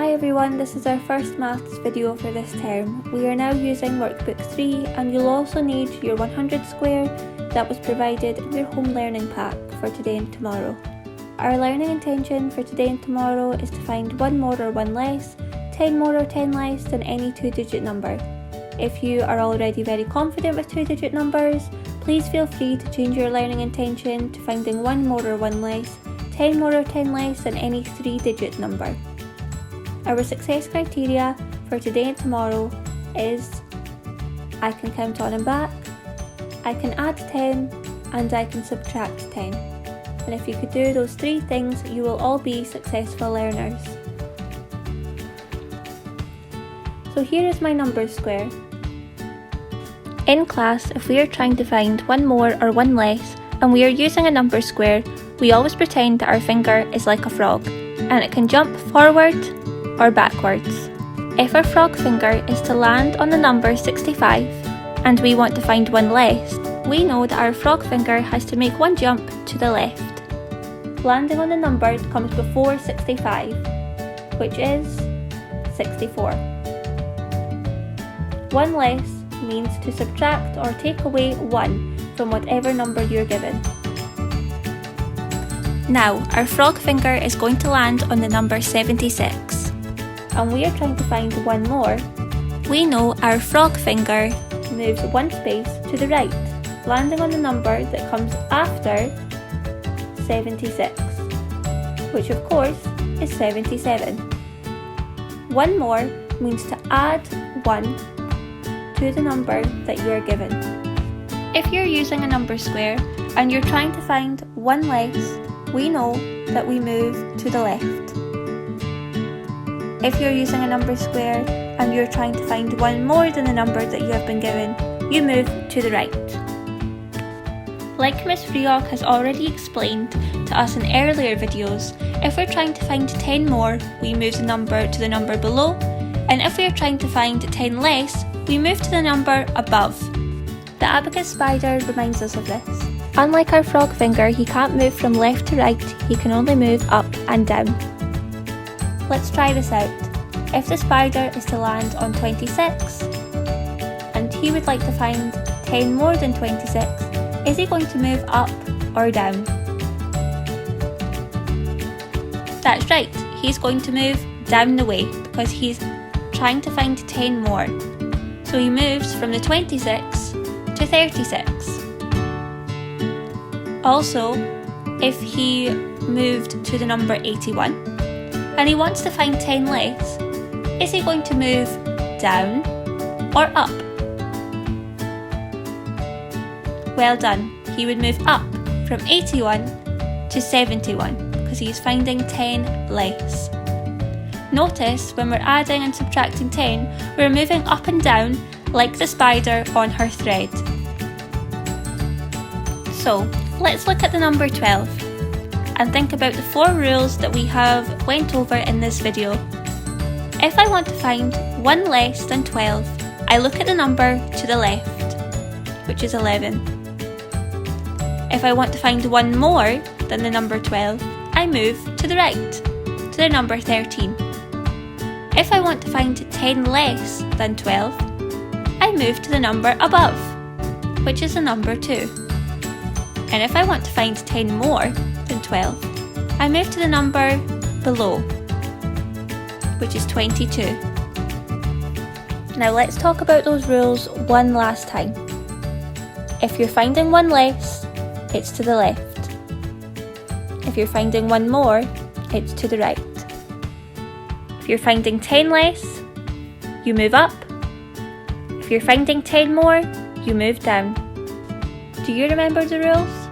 Hi everyone, this is our first maths video for this term. We are now using workbook 3 and you'll also need your 100 square that was provided in your home learning pack for today and tomorrow. Our learning intention for today and tomorrow is to find one more or one less, 10 more or 10 less than any 2-digit number. If you are already very confident with 2-digit numbers, please feel free to change your learning intention to finding one more or one less, 10 more or 10 less than any 3-digit number. Our success criteria for today and tomorrow is I can count on and back, I can add 10 and I can subtract 10. And if you could do those 3 things, you will all be successful learners. So here is my numbers square. In class, if we are trying to find one more or one less and we are using a number square, we always pretend that our finger is like a frog and it can jump forward or backwards. If our frog finger is to land on the number 65 and we want to find one less, we know that our frog finger has to make one jump to the left. Landing on the number that comes before 65, which is 64. One less means to subtract or take away 1 from whatever number you're given. Now, our frog finger is going to land on the number 76. And we are trying to find one more. We know our frog finger moves one space to the right, landing on the number that comes after 76, which of course is 77. One more means to add 1 to the number that you are given. If you're using a number square and you're trying to find one less, we know that we move to the left. If you're using a number square and you're trying to find one more than the number that you have been given, you move to the right. Like Miss Freog has already explained to us in earlier videos, if we're trying to find 10 more, we move the number to the number below, and if we're trying to find 10 less, we move to the number above. The Abacus spider reminds us of this. Unlike our frog finger, he can't move from left to right, he can only move up and down. Let's try this out. If the spider is to land on 26 and he would like to find 10 more than 26, is he going to move up or down? That's right, he's going to move down the way because he's trying to find 10 more. So he moves from the 26 to 36. Also, if he moved to the number 81, and he wants to find 10 less, is he going to move down or up? Well done, he would move up from 81 to 71 because he's finding 10 less. Notice when we're adding and subtracting 10, we're moving up and down like the spider on her thread. So let's look at the number 12. And think about the 4 rules that we have went over in this video. If I want to find one less than 12, I look at the number to the left, which is 11. If I want to find one more than the number 12, I move to the right, to the number 13. If I want to find 10 less than 12, I move to the number above, which is the number 2. And if I want to find 10 more than 12, I move to the number below, which is 22. Now let's talk about those rules one last time. If you're finding one less, it's to the left. If you're finding one more, it's to the right. If you're finding 10 less, you move up. If you're finding 10 more, you move down. Do you remember the rules?